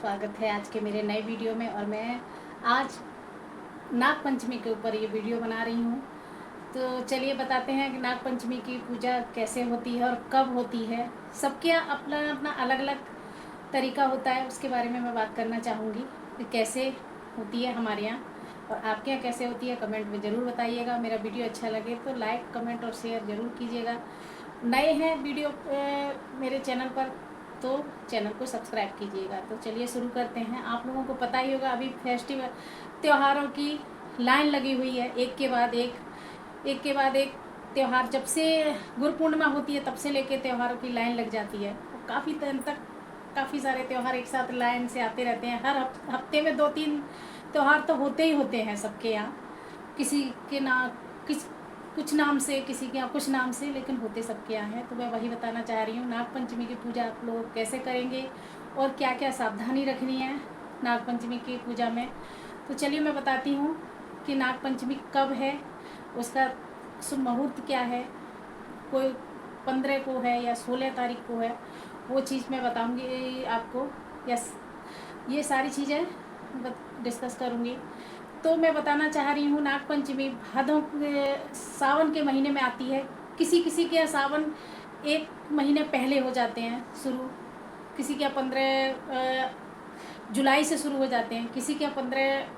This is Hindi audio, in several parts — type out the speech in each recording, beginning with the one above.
स्वागत है आज के मेरे नए वीडियो में। और मैं आज नाग पंचमी के ऊपर ये वीडियो बना रही हूँ। तो चलिए बताते हैं कि नाग पंचमी की पूजा कैसे होती है और कब होती है। सबके यहाँ अपना अपना अलग अलग तरीका होता है, उसके बारे में मैं बात करना चाहूँगी कि कैसे होती है हमारे यहाँ और आपके यहाँ कैसे होती है। कमेंट में ज़रूर बताइएगा। मेरा वीडियो अच्छा लगे तो लाइक कमेंट और शेयर ज़रूर कीजिएगा। नए हैं वीडियो मेरे चैनल पर तो चैनल को सब्सक्राइब कीजिएगा। तो चलिए शुरू करते हैं। आप लोगों को पता ही होगा, अभी फेस्टिवल त्योहारों की लाइन लगी हुई है, एक के बाद एक त्यौहार। जब से गुरु पूर्णिमा होती है तब से लेके त्योहारों की लाइन लग जाती है। काफ़ी दिन तक काफ़ी सारे त्यौहार एक साथ लाइन से आते रहते हैं। हर हफ्ते में 2-3 त्यौहार तो होते ही होते हैं सबके यहाँ, किसी के ना कुछ नाम से, किसी के यहाँ कुछ नाम से, लेकिन होते सबके यहाँ है। तो मैं वही बताना चाह रही हूँ, नाग पंचमी की पूजा आप लोग कैसे करेंगे और क्या क्या सावधानी रखनी है नाग पंचमी की पूजा में। तो चलिए मैं बताती हूँ कि नाग पंचमी कब है, उसका शुभ मुहूर्त क्या है। कोई 15 को है या 16 तारीख को है, वो चीज़ मैं बताऊँगी आपको। यस, ये सारी चीज़ें डिस्कस करूँगी। तो मैं बताना चाह रही हूँ, नाग पंचमी भादों सावन के महीने में आती है। किसी किसी के सावन 1 महीने पहले हो जाते हैं शुरू, किसी के 15 जुलाई से शुरू हो जाते हैं, किसी के 15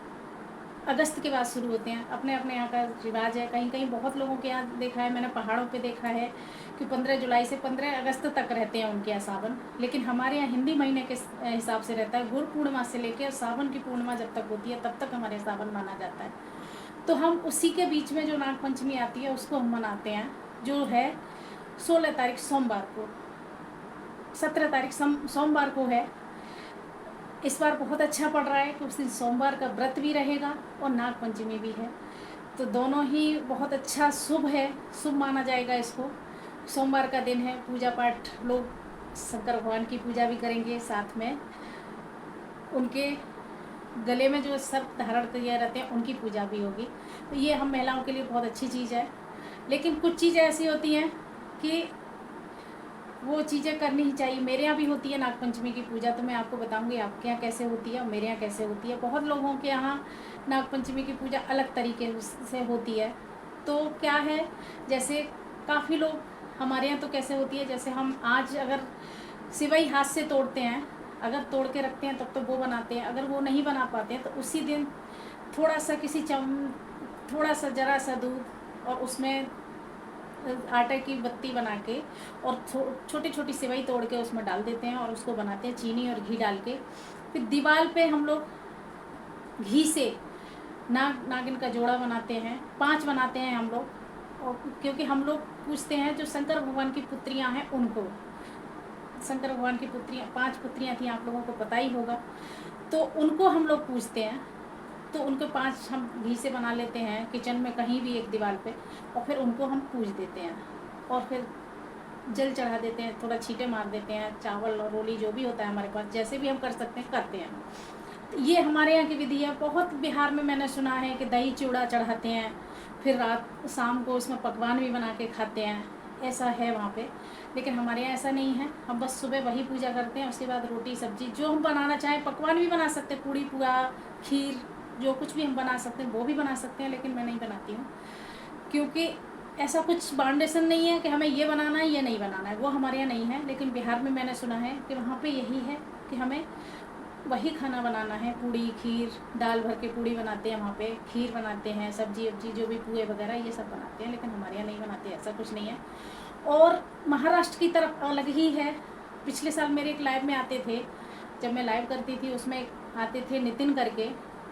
अगस्त के बाद शुरू होते हैं। अपने अपने यहाँ का रिवाज है। कहीं कहीं बहुत लोगों के यहाँ देखा है मैंने, पहाड़ों पे देखा है कि 15 जुलाई से 15 अगस्त तक रहते हैं उनके यहाँ सावन। लेकिन हमारे यहाँ हिंदी महीने के हिसाब से रहता है। गुरु पूर्णिमा से लेकर सावन की पूर्णिमा जब तक होती है तब तक हमारे सावन माना जाता है। तो हम उसी के बीच में जो नाग पंचमी आती है उसको हम मनाते हैं, जो है 16 तारीख सोमवार को, 17 तारीख सोमवार को है। इस बार बहुत अच्छा पड़ रहा है कि उस दिन सोमवार का व्रत भी रहेगा और नाग पंचमी भी है। तो दोनों ही बहुत अच्छा शुभ है, शुभ माना जाएगा इसको। सोमवार का दिन है, पूजा पाठ, लोग शंकर भगवान की पूजा भी करेंगे, साथ में उनके गले में जो सर्प धारण किए रहते हैं उनकी पूजा भी होगी। तो ये हम महिलाओं के लिए बहुत अच्छी चीज़ है। लेकिन कुछ चीज़ें ऐसी होती हैं कि वो चीज़ें करनी ही चाहिए। मेरे यहाँ भी होती है नाग पंचमी की पूजा, तो मैं आपको बताऊंगी आपके यहाँ कैसे होती है और मेरे यहाँ कैसे होती है। बहुत लोगों के यहाँ नाग पंचमी की पूजा अलग तरीके से होती है। तो क्या है, जैसे काफ़ी लोग हमारे यहाँ तो कैसे होती है, जैसे हम आज अगर सिवई हाथ से तोड़ते हैं, अगर तोड़ के रखते हैं तब तो वो बनाते हैं। अगर वो नहीं बना पाते हैं तो उसी दिन थोड़ा सा थोड़ा सा ज़रा सा दूध और उसमें आटे की बत्ती बना के और छोटी छोटी सेवई तोड़ के उसमें डाल देते हैं और उसको बनाते हैं चीनी और घी डाल के। फिर दीवार पे हम लोग घी से नागिन का जोड़ा बनाते हैं, 5 बनाते हैं हम लोग। और क्योंकि हम लोग पूछते हैं जो शंकर भगवान की पुत्रियां हैं उनको, शंकर भगवान की पुत्रियां 5 पुत्रियां थी, आप लोगों को पता ही होगा, तो उनको हम लोग पूछते हैं। तो उनको 5 हम घी से बना लेते हैं किचन में कहीं भी एक दीवार पे, और फिर उनको हम पूज देते हैं और फिर जल चढ़ा देते हैं, थोड़ा छींटे मार देते हैं, चावल और रोली जो भी होता है हमारे पास, जैसे भी हम कर सकते हैं करते हैं। तो ये हमारे यहाँ की विधि है। बहुत बिहार में मैंने सुना है कि दही चूड़ा चढ़ाते हैं, फिर रात शाम को उसमें पकवान भी बना के खाते हैं, ऐसा है वहाँ पे। लेकिन हमारे यहाँ ऐसा नहीं है। हम बस सुबह वही पूजा करते हैं, उसके बाद रोटी सब्जी जो हम बनाना चाहें, पकवान भी बना सकते हैं, पूड़ी पुआ खीर जो कुछ भी हम बना सकते हैं वो भी बना सकते हैं। लेकिन मैं नहीं बनाती हूँ क्योंकि ऐसा कुछ बाउंडेशन नहीं है कि हमें ये बनाना है ये नहीं बनाना है, वो हमारे यहाँ नहीं है। लेकिन बिहार में मैंने सुना है कि वहाँ पे यही है कि हमें वही खाना बनाना है, पूड़ी खीर, दाल भर के पूड़ी बनाते हैं वहाँ पे, खीर बनाते हैं, सब्जी वब्जी जो भी पुए वगैरह ये सब बनाते हैं। लेकिन हमारे यहाँ नहीं बनाते, ऐसा कुछ नहीं है। और महाराष्ट्र की तरफ अलग ही है। पिछले साल मेरे एक लाइव में आते थे, जब मैं लाइव करती थी उसमें आते थे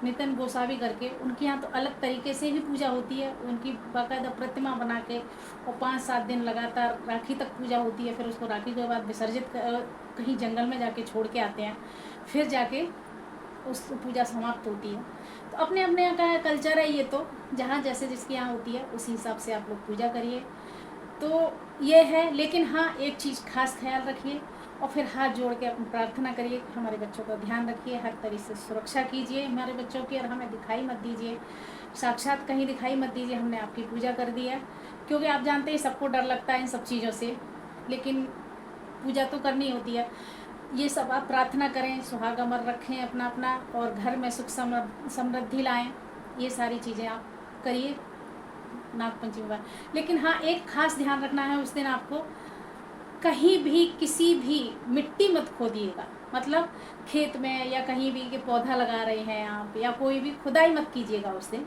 नितिन गोसावी करके, उनके यहाँ तो अलग तरीके से ही पूजा होती है। उनकी बाकायदा प्रतिमा बना के और 5-7 दिन लगातार राखी तक पूजा होती है। फिर उसको राखी के बाद विसर्जित कहीं जंगल में जाके छोड़ के आते हैं, फिर जाके उस पूजा समाप्त होती है। तो अपने अपने यहाँ का कल्चर है ये, तो जहाँ जैसे जिसके यहाँ होती है उसी हिसाब से आप लोग पूजा करिए। तो ये है। लेकिन हाँ, एक चीज़ खास ख्याल रखिए और फिर हाथ जोड़ के अपनी प्रार्थना करिए कि हमारे बच्चों का ध्यान रखिए, हर तरीके से सुरक्षा कीजिए हमारे बच्चों की, और हमें दिखाई मत दीजिए, साक्षात कहीं दिखाई मत दीजिए। हमने आपकी पूजा कर दी है, क्योंकि आप जानते हैं सबको डर लगता है इन सब चीज़ों से, लेकिन पूजा तो करनी होती है। ये सब आप प्रार्थना करें, सुहाग अमर रखें अपना अपना, और घर में सुख समृद्धि लाएं। ये सारी चीज़ें आप करिए नागपंचमी पर। लेकिन हाँ, एक खास ध्यान रखना है, उस दिन आपको कहीं भी किसी भी मिट्टी मत खोदिएगा। मतलब खेत में या कहीं भी, कि पौधा लगा रहे हैं आप, या कोई भी खुदाई मत कीजिएगा उस दिन।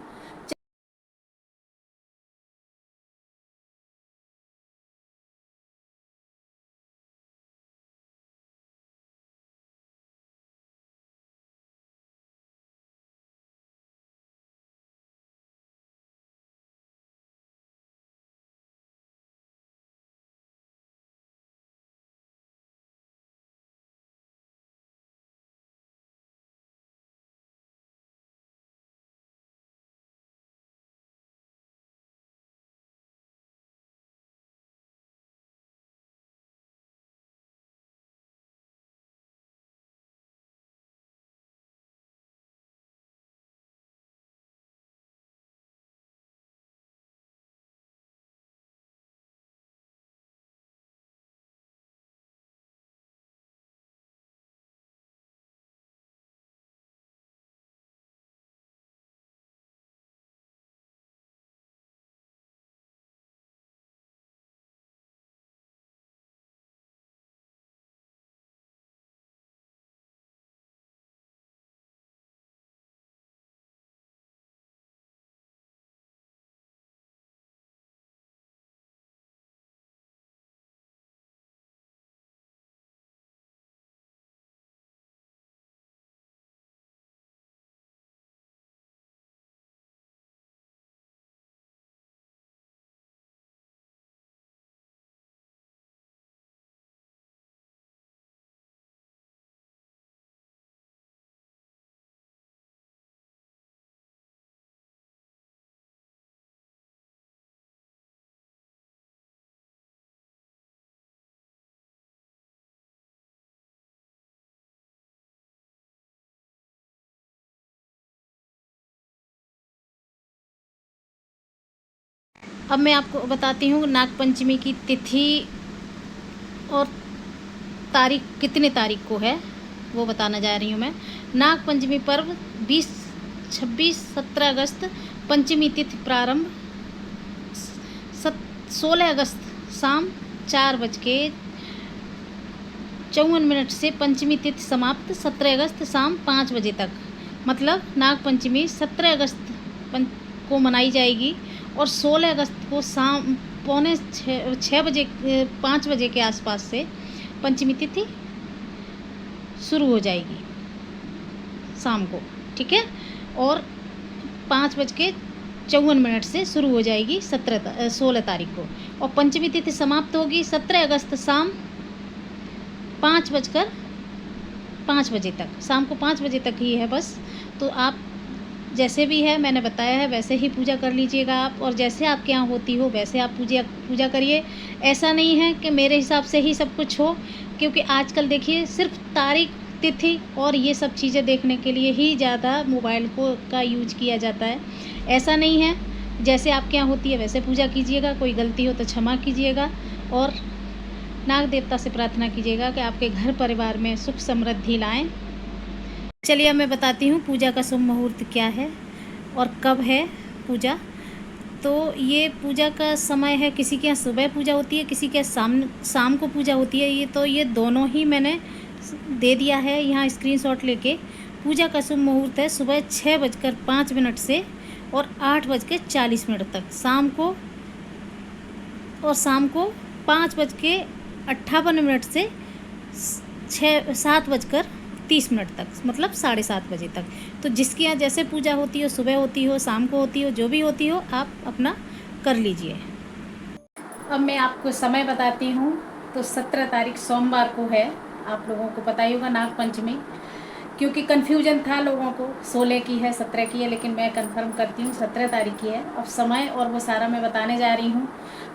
अब मैं आपको बताती हूँ नागपंचमी की तिथि और तारीख, कितने तारीख को है वो बताना जा रही हूँ मैं। नागपंचमी पर्व 20, 26, 17 अगस्त, पंचमी तिथि प्रारंभ 16 अगस्त शाम 4:54 से पंचमी तिथि समाप्त 17 अगस्त शाम 5 बजे तक। मतलब नागपंचमी 17 अगस्त को मनाई जाएगी और 16 अगस्त को शाम 5:45 बजे 5 बजे के आसपास से पंचमी तिथि शुरू हो जाएगी शाम को, ठीक है। और 5:54 से शुरू हो जाएगी 16 तारीख को, और पंचमी तिथि समाप्त होगी 17 अगस्त शाम 5:05 बजे तक। शाम को 5 बजे तक ही है बस। तो आप जैसे भी है मैंने बताया है वैसे ही पूजा कर लीजिएगा आप, और जैसे आपके यहाँ होती हो वैसे आप पूजा करिए। ऐसा नहीं है कि मेरे हिसाब से ही सब कुछ हो, क्योंकि आजकल देखिए सिर्फ तारीख, तिथि और ये सब चीज़ें देखने के लिए ही ज़्यादा मोबाइल का यूज किया जाता है। ऐसा नहीं है, जैसे आपके यहाँ होती है वैसे पूजा कीजिएगा। कोई गलती हो तो क्षमा कीजिएगा, और नाग देवता से प्रार्थना कीजिएगा कि आपके घर परिवार में सुख समृद्धि लाएं। चलिए अब मैं बताती हूँ पूजा का शुभ मुहूर्त क्या है और कब है पूजा। तो ये पूजा का समय है, किसी के यहाँ सुबह पूजा होती है, किसी के यहाँ शाम को पूजा होती है। ये दोनों ही मैंने दे दिया है यहाँ स्क्रीनशॉट लेके। पूजा का शुभ मुहूर्त है सुबह 6:05 से और 8:40 तक शाम को, और शाम को 5:58 से 7:30 तक, मतलब 7:30 बजे तक। तो जिसके यहाँ जैसे पूजा होती हो, सुबह होती हो, शाम को होती हो, जो भी होती हो, आप अपना कर लीजिए। अब मैं आपको समय बताती हूँ। तो 17 तारीख सोमवार को है, आप लोगों को पता ही होगा नागपंचमी, क्योंकि कन्फ्यूजन था लोगों को 16 की है 17 की है, लेकिन मैं कंफर्म करती हूँ 17 तारीख की है। अब समय और वो सारा मैं बताने जा रही हूँ।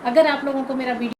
अगर आप लोगों को मेरा वीडियो